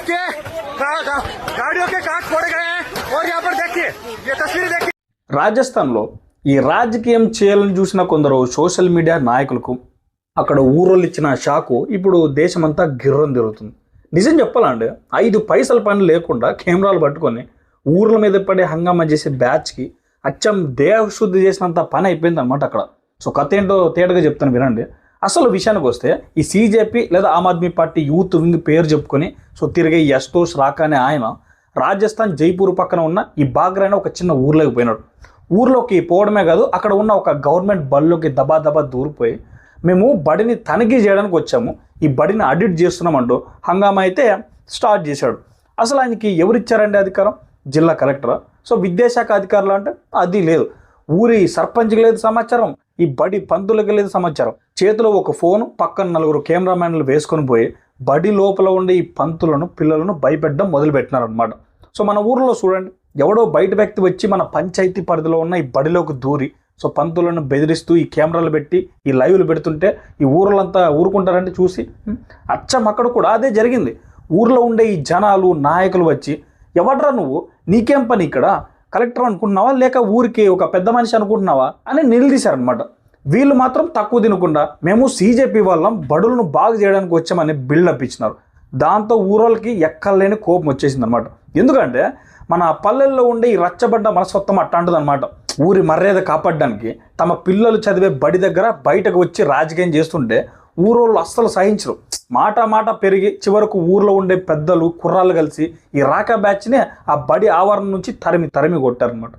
देखिए गाड़ियों के कांच फोड़े गए हैं और यहाँ पर देखिए ये तस्वीर देखिए రాజస్థాన్లో ఈ రాజకీయం చేయాలని చూసిన కొందరు సోషల్ మీడియా నాయకులకు అక్కడ ఊరోళ్ళు ఇచ్చిన షాకు ఇప్పుడు దేశమంతా గిర్రం తిరుగుతుంది. నిజం చెప్పాలంటే 5 పైసల పని లేకుండా కెమెరాలు పట్టుకొని ఊర్ల మీద పడే హంగామా చేసే బ్యాచ్కి అచ్చం దేహశుద్ధి చేసినంత పని అయిపోయింది అనమాట అక్కడ. సో కథ ఏంటో తేటగా చెప్తాను వినండి. అసలు విషయానికి వస్తే ఈ సీజేపీ లేదా Aam Aadmi party youth wing పేరు చెప్పుకొని సో తిరిగే యస్తోష్ రాకా అనే ఆయన రాజస్థాన్ జైపూర్ పక్కన ఉన్న ఈ బాగ్రా అనే ఒక చిన్న ఊర్లోకి పోయినాడు. ఊర్లోకి పోవడమే కాదు, అక్కడ ఉన్న ఒక గవర్నమెంట్ బడిలోకి దబా దూరిపోయి మేము బడిని తనిఖీ చేయడానికి వచ్చాము, ఈ బడిని ఆడిట్ చేస్తున్నామంటూ హంగామా అయితే స్టార్ట్ చేశాడు. అసలు ఆయనకి ఎవరిచ్చారండి అధికారం? జిల్లా కలెక్టరా? సో విద్యాశాఖ అధికారులు అంటే అది లేదు, ఊరి సర్పంచ్కి లేదు సమాచారం, ఈ బడి పంతులకి లేదు సమాచారం. చేతిలో ఒక ఫోను, పక్కన 4 కెమెరామ్యాన్లు వేసుకొని పోయి బడి లోపల ఉండే ఈ పంతులను పిల్లలను భయపెట్టడం మొదలుపెట్టినారనమాట. సో మన ఊరిలో చూడండి, ఎవడో బయట వ్యక్తి వచ్చి మన పంచాయతీ పరిధిలో ఉన్న ఈ బడిలోకి దూరి సో పంతులను బెదిరిస్తూ ఈ కెమెరాలు పెట్టి ఈ లైవ్లు పెడుతుంటే ఈ ఊర్లంతా ఊరుకుంటారంటే చూసి అచ్చం అక్కడ కూడా అదే జరిగింది. ఊర్లో ఉండే ఈ జనాలు నాయకులు వచ్చి ఎవడ్రా నువ్వు, నీకేం పని ఇక్కడ, కలెక్టర్ అనుకుంటున్నావా లేక ఊరికి ఒక పెద్ద మనిషి అనుకుంటున్నావా అని నిలదీశారనమాట. వీళ్ళు మాత్రం తక్కువ తినకుండా మేము సీజేపీ వాళ్ళం బడులను బాగు చేయడానికి వచ్చామని బిల్డప్ ఇచ్చినారు. దాంతో ఊరోళ్ళకి ఎక్కలేని కోపం వచ్చేసింది అనమాట. ఎందుకంటే మన పల్లెల్లో ఉండే ఈ రచ్చబడ్డ మనస్తత్వం అట్టాంటిది అనమాట. ఊరి మర్యాద కాపాడడానికి తమ పిల్లలు చదివే బడి దగ్గర బయటకు వచ్చి రాజకీయం చేస్తుంటే ఊరోళ్ళు అస్సలు సహించరు. మాట పెరిగి చివరకు ఊర్లో ఉండే పెద్దలు కుర్రాళ్ళు కలిసి ఈ రాకా బ్యాచ్ని ఆ బడి ఆవరణ నుంచి తరిమి కొట్టారనమాట.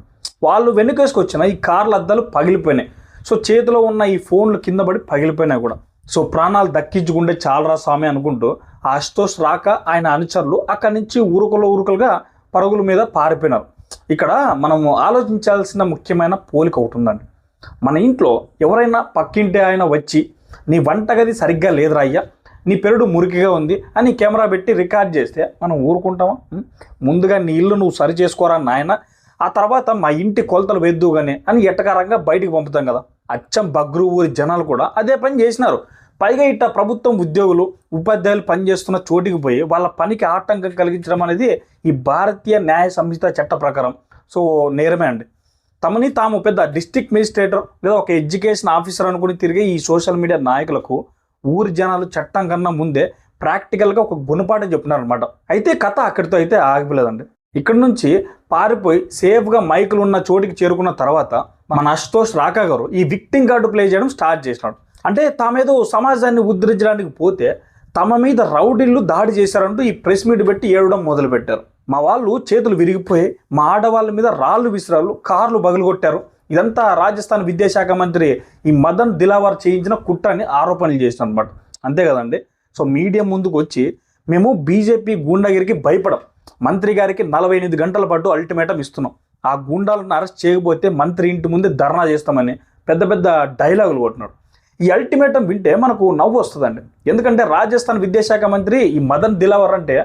వాళ్ళు వెనుకేసుకొచ్చిన ఈ కార్ల అద్దాలు పగిలిపోయినాయి. సో చేతిలో ఉన్న ఈ ఫోన్లు కింద పడి పగిలిపోయినాయి కూడా. సో ప్రాణాలు దక్కించుకుంటే చాలరా స్వామి అనుకుంటూ ఆ అశుతోష్ రాకా ఆయన అనుచరులు అక్కడి నుంచి ఊరుకలుగా పరుగుల మీద పారిపోయినారు. ఇక్కడ మనము ఆలోచించాల్సిన ముఖ్యమైన పోలిక ఒకటి ఉందండి. మన ఇంట్లో ఎవరైనా పక్కింటి ఆయన వచ్చి నీ వంటగది సరిగ్గా లేదురా అయ్యా, నీ పెరడు మురికిగా ఉంది అని కెమెరా పెట్టి రికార్డ్ చేస్తే మనం ఊరుకుంటామా? ముందుగా నీ ఇల్లు నువ్వు సరి చేసుకోరా నాయన, ఆ తర్వాత మా ఇంటి కొలతలు వేద్దుగానే అని ఎట్టకారంగా బయటికి పంపుతాం కదా. అచ్చం బగ్రు ఊరి జనాలు కూడా అదే పని చేసినారు. పైగా ఇట్ట ప్రభుత్వం ఉద్యోగులు ఉపాధ్యాయులు పనిచేస్తున్న చోటికి పోయి వాళ్ళ పనికి ఆటంకం కలిగించడం అనేది ఈ భారతీయ న్యాయ సంహిత చట్ట ప్రకారం సో నేరమే అండి. తమని తాము పెద్ద డిస్ట్రిక్ట్ మెజిస్ట్రేటర్ లేదా ఒక ఎడ్యుకేషన్ ఆఫీసర్ అనుకుని తిరిగే ఈ సోషల్ మీడియా నాయకులకు ఊరి జనాలు చట్టం కన్నా ముందే ప్రాక్టికల్గా ఒక గుణపాఠం చెప్తున్నారనమాట. అయితే కథ అక్కడితో అయితే ఆగిపోలేదండి. ఇక్కడ నుంచి పారిపోయి సేఫ్గా మైకులు ఉన్న చోటికి చేరుకున్న తర్వాత మన అశుతోష్ రాకా గారు ఈ విక్టింగ్ కార్డు ప్లే చేయడం స్టార్ట్ చేసినాడు. అంటే తామేదో సమాజాన్ని ఉద్ధరించడానికి పోతే తమ మీద రౌడీలు దాడి చేశారంటూ ఈ ప్రెస్ మీట్ పెట్టి ఏడవడం మొదలుపెట్టారు. మా వాళ్ళు చేతులు విరిగిపోయి మా ఆడవాళ్ళ మీద రాళ్ళు విసిరాళ్ళు కార్లు బగులుగొట్టారు. ఇదంతా రాజస్థాన్ విద్యాశాఖ మంత్రి ఈ మదన్ దిలావర్ చేయించిన కుట్రని ఆరోపణలు చేసిన అనమాట. అంతే కదండి. సో మీడియా ముందుకు వచ్చి మేము బీజేపీ గూండాగిరికి భయపడం, మంత్రి గారికి 48 గంటల పాటు అల్టిమేటం ఇస్తున్నాం, ఆ గూండాలను అరెస్ట్ చేయకపోతే మంత్రి ఇంటి ముందే ధర్నా చేస్తామని పెద్ద డైలాగులు కొట్టినాడు. ఈ అల్టిమేటం వింటే మనకు నవ్వు వస్తుందండి. ఎందుకంటే రాజస్థాన్ విద్యాశాఖ మంత్రి ఈ మదన్ దిలావర్ అంటే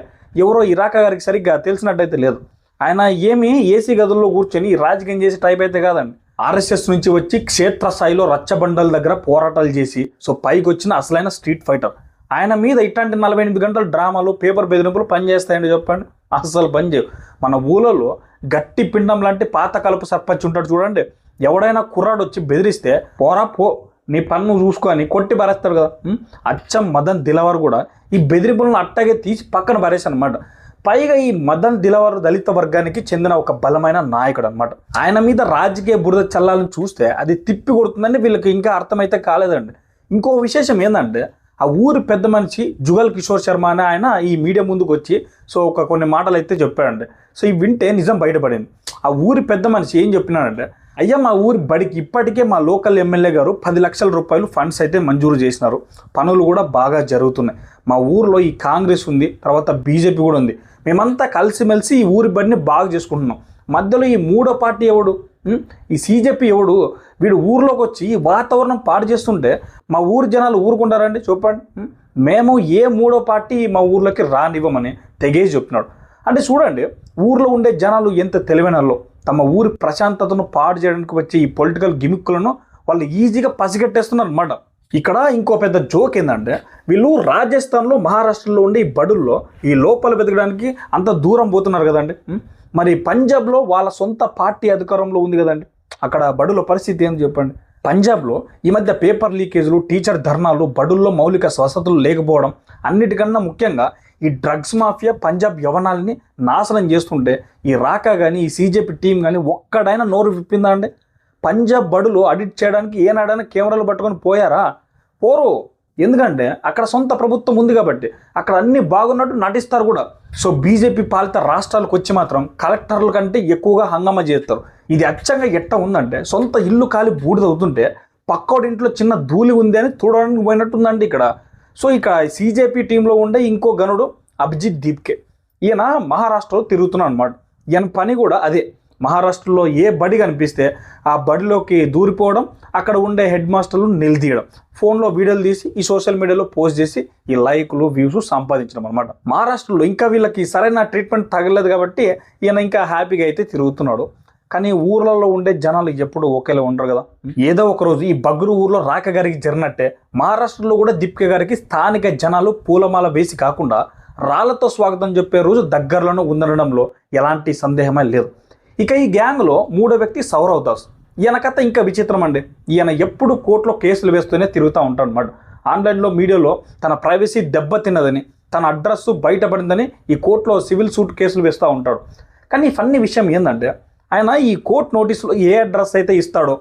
ఎవరో ఈ రాకా గారికి సరిగ్గా తెలిసినట్టయితే లేదు. ఆయన ఏమీ ఏసీ గదుల్లో కూర్చొని రాజకీయం చేసే టైప్ అయితే కాదండి. ఆర్ఎస్ఎస్ నుంచి వచ్చి క్షేత్రస్థాయిలో రచ్చబండల దగ్గర పోరాటాలు చేసి సో పైకి వచ్చిన అసలైన స్ట్రీట్ ఫైటర్. ఆయన మీద ఇట్లాంటి 48 గంటల డ్రామాలు పేపర్ బెదిరింపులు పనిచేస్తాయండి చెప్పండి? అసలు పనిచేయవు. మన ఊళ్ళలో గట్టి పిండం లాంటి పాత కలుపు సర్పంచ్ ఉంటాడు చూడండి, ఎవడైనా కుర్రాడు వచ్చి బెదిరిస్తే పోరా పో నీ పన్ను చూసుకొని కొట్టి పారేస్తాడు కదా. అచ్చం మదన్ దిలావర్ కూడా ఈ బెదిరింపులను అట్టాగే తీసి పక్కన పారేశాను అనమాట. పైగా ఈ మదన్ దిలావర్ దళిత వర్గానికి చెందిన ఒక బలమైన నాయకుడు అనమాట. ఆయన మీద రాజకీయ బురద చల్లాలని చూస్తే అది తిప్పి కొడుతుందని వీళ్ళకి ఇంకా అర్థమైతే కాలేదండి. ఇంకో విశేషం ఏంటంటే ఆ ఊరి పెద్ద మనిషి జుగల్ కిషోర్ శర్మ అనే ఆయన ఈ మీడియా ముందుకు వచ్చి సో కొన్ని మాటలు అయితే చెప్పాడండి. సో ఇవి వింటే నిజం బయటపడింది. ఆ ఊరి పెద్ద మనిషి ఏం చెప్పినాడంటే, అయ్యా మా ఊరి బడికి ఇప్పటికే మా లోకల్ ఎమ్మెల్యే గారు 10 లక్షల రూపాయలు ఫండ్స్ అయితే మంజూరు చేసినారు, పనులు కూడా బాగా జరుగుతున్నాయి. మా ఊరిలో ఈ కాంగ్రెస్ ఉంది, తర్వాత బీజేపీ కూడా ఉంది, మేమంతా కలిసిమెలిసి ఈ ఊరి బడిని బాగా చేసుకుంటున్నాం. మధ్యలో ఈ మూడో పార్టీ ఎవడు, ఈ సీజేపీ ఎవడు, వీడు ఊర్లోకి వచ్చి ఈ వాతావరణం పాడు చేస్తుంటే మా ఊరి జనాలు ఊరుకుంటారండి చెప్పండి? మేము ఏ మూడో పార్టీ మా ఊర్లోకి రానివ్వమని తెగేసి చెప్పినాడు. అంటే చూడండి ఊర్లో ఉండే జనాలు ఎంత తెలివైనలో, తమ ఊరి ప్రశాంతతను పాడు చేయడానికి వచ్చే ఈ పొలిటికల్ గిమిక్కులను వాళ్ళు ఈజీగా పసిగట్టేస్తున్నారు అన్నమాట. ఇక్కడ ఇంకో పెద్ద జోక్ ఏంటంటే వీళ్ళు రాజస్థాన్లో మహారాష్ట్రలో ఉండే ఈ బడుల్లో ఈ లోపల వెతకడానికి అంత దూరం పోతున్నారు కదండి. మరి పంజాబ్లో వాళ్ళ సొంత పార్టీ అధికారంలో ఉంది కదండి. అక్కడ బడుల పరిస్థితి ఏంటి చెప్పండి. పంజాబ్లో ఈ మధ్య పేపర్ లీకేజీలు, టీచర్ ధర్నాలు, బడుల్లో మౌలిక వసతులు లేకపోవడం, అన్నిటికన్నా ముఖ్యంగా ఈ డ్రగ్స్ మాఫియా పంజాబ్ యవనాల్ని నాశనం చేస్తుంటే ఈ రాకా కానీ ఈ సీజేపీ టీం కానీ ఒక్కడైనా నోరు విప్పిందా అండి? పంజాబ్ బడులు అడిట్ చేయడానికి ఏనాడైనా కెమెరాలు పట్టుకొని పోయారా? పోరు. ఎందుకంటే అక్కడ సొంత ప్రభుత్వం ఉంది కాబట్టి అక్కడ అన్నీ బాగున్నట్టు నటిస్తారు కూడా. సో బీజేపీ పాలిత రాష్ట్రాలకు వచ్చి మాత్రం కలెక్టర్ల కంటే ఎక్కువగా హంగామా చేస్తారు. ఇది అచ్చంగా ఎట్ట ఉందంటే సొంత ఇల్లు కాలి బూడిదవుతుంటే పక్కోడి ఇంట్లో చిన్న ధూళి ఉంది అని చూడడానికి పోయినట్టుందండి ఇక్కడ. సో ఇక సీజేపీ టీంలో ఉండే ఇంకో గనుడు అభిజిత్ దీప్కే. ఈయన మహారాష్ట్రలో తిరుగుతున్నాడు అనమాట. ఈయన పని కూడా అదే. మహారాష్ట్రలో ఏ బడి కనిపిస్తే ఆ బడిలోకి దూరిపోవడం, అక్కడ ఉండే హెడ్ మాస్టర్లు నిలదీయడం, ఫోన్లో వీడియోలు తీసి ఈ సోషల్ మీడియాలో పోస్ట్ చేసి ఈ లైక్లు, వ్యూస్ సంపాదించడం అనమాట. మహారాష్ట్రలో ఇంకా వీళ్ళకి సరైన ట్రీట్మెంట్ తగలేదు కాబట్టి ఈయన ఇంకా హ్యాపీగా అయితే తిరుగుతున్నాడు. కానీ ఊర్లలో ఉండే జనాలు ఎప్పుడు ఒకేలా ఉండరు కదా. ఏదో ఒక రోజు ఈ బగ్రు ఊర్లో రాక గారికి జరిగినట్టే మహారాష్ట్రలో కూడా దీపిక గారికి స్థానిక జనాలు పూలమాల వేసి కాకుండా రాళ్లతో స్వాగతం చెప్పే రోజు దగ్గరలోనే ఉండడంలో ఎలాంటి సందేహమే లేదు. ఇక ఈ గ్యాంగ్లో మూడో వ్యక్తి సౌరవ్ దాస్. ఈయన కథ ఇంకా విచిత్రం అండి. ఈయన ఎప్పుడు కోర్టులో కేసులు వేస్తూనే తిరుగుతూ ఉంటాడు అనమాట. ఆన్లైన్లో మీడియాలో తన ప్రైవసీ దెబ్బతిన్నదని, తన అడ్రస్ బయటపడిందని ఈ కోర్టులో సివిల్ సూట్ కేసులు వేస్తూ ఉంటాడు. కానీ ఈ ఫన్నీ విషయం ఏంటంటే ఆయన ఈ కోర్టు నోటీసులో ఏ అడ్రస్ అయితే ఇస్తాడో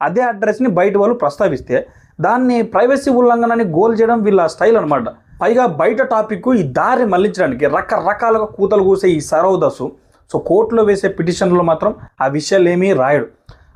అదే అడ్రస్ని బయట వాళ్ళు ప్రస్తావిస్తే దాన్ని ప్రైవసీ ఉల్లంఘనని గోల్ చేయడం వీళ్ళ స్టైల్ అనమాట. పైగా బయట టాపిక్ ఈ దారి మళ్లించడానికి రకరకాలుగా కూతలు కూసే ఈ సౌరవ్ దాసు సో కోర్టులో వేసే పిటిషన్లో మాత్రం ఆ విషయాలు ఏమీ రాయడు.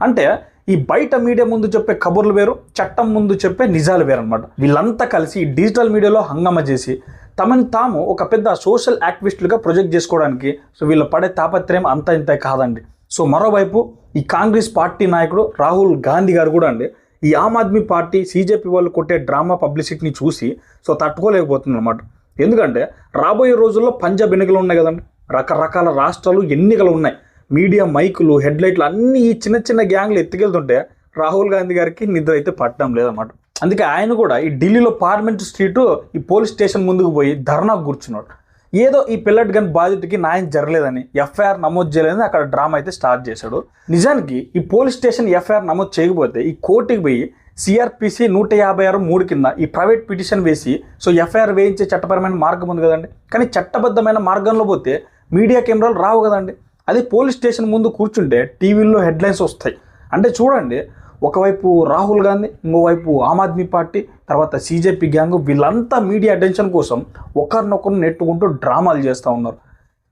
అంటే ఈ బయట మీడియా ముందు చెప్పే కబుర్లు వేరు, చట్టం ముందు చెప్పే నిజాలు వేరు అనమాట. వీళ్ళంతా కలిసి ఈ డిజిటల్ మీడియాలో హంగామా చేసి తమని తాము ఒక పెద్ద సోషల్ యాక్టివిస్టులుగా ప్రొజెక్ట్ చేసుకోవడానికి సో వీళ్ళు పడే తాపత్రయం అంత ఇంత కాదండి. సో మరోవైపు ఈ కాంగ్రెస్ పార్టీ నాయకుడు రాహుల్ గాంధీ గారు కూడా అండి ఈ ఆమ్ ఆద్మీ పార్టీ సీజేపీ వాళ్ళు కొట్టే డ్రామా పబ్లిసిటీని చూసి సో తట్టుకోలేకపోతుంది అనమాట. ఎందుకంటే రాబోయే రోజుల్లో పంజాబ్ ఎన్నికలు ఉన్నాయి కదండి. రకరకాల రాష్ట్రాలు ఎన్నికలు ఉన్నాయి. మీడియా మైకులు, హెడ్లైట్లు అన్నీ ఈ చిన్న చిన్న గ్యాంగ్లు ఎత్తుకెళ్తుంటే రాహుల్ గాంధీ గారికి నిద్ర అయితే పట్టడం లేదన్నమాట. అందుకే ఆయన కూడా ఈ ఢిల్లీలో పార్లమెంట్ స్ట్రీటు ఈ పోలీస్ స్టేషన్ ముందుకు పోయి ధర్నాకు కూర్చున్నాడు. ఏదో ఈ పిల్లట్ గన్ బాధితుడికి న్యాయం జరగలేదని, ఎఫ్ఐఆర్ నమోదు చేయలేదని అక్కడ డ్రామా అయితే స్టార్ట్ చేశాడు. నిజానికి ఈ పోలీస్ స్టేషన్ ఎఫ్ఐఆర్ నమోదు చేయకపోతే ఈ కోర్టుకి పోయి సిఆర్పిసి 156(3) కింద ఈ ప్రైవేట్ పిటిషన్ వేసి సో ఎఫ్ఐఆర్ వేయించే చట్టపరమైన మార్గం ఉంది కదండి. కానీ చట్టబద్ధమైన మార్గంలో పోతే మీడియా కెమెరాలు రావు కదండి. అదే పోలీస్ స్టేషన్ ముందు కూర్చుంటే టీవీల్లో హెడ్లైన్స్ వస్తాయి. అంటే చూడండి, ఒకవైపు రాహుల్ గాంధీ, ఇంకోవైపు ఆమ్ ఆద్మీ పార్టీ, తర్వాత సీజేపీ గ్యాంగ్, వీళ్ళంతా మీడియా అటెన్షన్ కోసం ఒకరినొకరు నెట్టుకుంటూ డ్రామాలు చేస్తూ ఉన్నారు.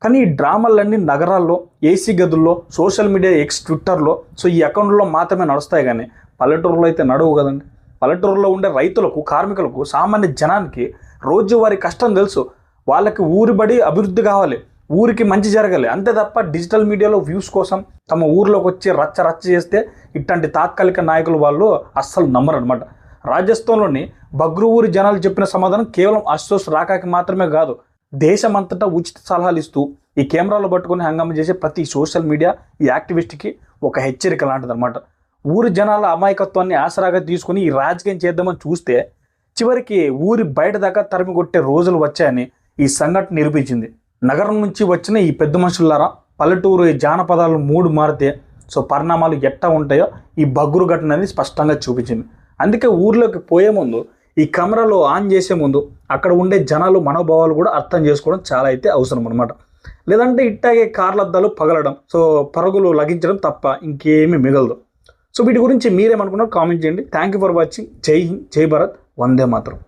కానీ ఈ డ్రామాలన్నీ నగరాల్లో, ఏసీ గదుల్లో, సోషల్ మీడియా, ఎక్స్, ట్విట్టర్లో సో ఈ అకౌంట్లో మాత్రమే నడుస్తాయి. కానీ పల్లెటూరులో అయితే నడవు కదండి. పల్లెటూరులో ఉండే రైతులకు, కార్మికులకు, సామాన్య జనానికి రోజువారీ కష్టం తెలుసు. వాళ్ళకి ఊరి బడి అభివృద్ధి కావాలి, ఊరికి మంచి జరగాలి, అంతే తప్ప డిజిటల్ మీడియాలో వ్యూస్ కోసం తమ ఊర్లోకి వచ్చి రచ్చ చేస్తే ఇట్లాంటి తాత్కాలిక నాయకులు వాళ్ళు అస్సలు నమ్మరు అనమాట. రాజస్థాన్లోని బగ్రు ఊరి జనాలు చెప్పిన సమాధానం కేవలం అశోష్ రాకాకి మాత్రమే కాదు, దేశమంతటా ఉచిత సలహాలు ఇస్తూ ఈ కెమెరాలో పట్టుకొని హంగామా చేసే ప్రతి సోషల్ మీడియా ఈ యాక్టివిస్ట్కి ఒక హెచ్చరిక లాంటిది అనమాట. ఊరి జనాల అమాయకత్వాన్ని ఆసరాగా తీసుకుని ఈ రాజకీయం చేద్దామని చూస్తే చివరికి ఊరి బయట దాకా తరిమి కొట్టే రోజులు వచ్చాయని ఈ సంఘటన నిరూపించింది. నగరం నుంచి వచ్చిన ఈ పెద్ద మనుషులారా పల్లెటూరు ఈ జానపదాలు మూడు మారితే సో పరిణామాలు ఎట్టా ఉంటాయో ఈ బగ్గురు ఘటన అనేది స్పష్టంగా చూపించింది. అందుకే ఊర్లోకి పోయే ముందు ఈ కెమెరాలో ఆన్ చేసే ముందు అక్కడ ఉండే జనాలు మనోభావాలు కూడా అర్థం చేసుకోవడం చాలా అయితే అవసరం అనమాట. లేదంటే ఇట్టాగే కార్లద్దాలు పగలడం, సో పరుగులు లగించడం తప్ప ఇంకేమీ మిగలదు. సో వీటి గురించి మీరేమనుకున్నారు కామెంట్ చేయండి. Thank you for watching. జై హింద్, జై భారత్, వందే మాతరం.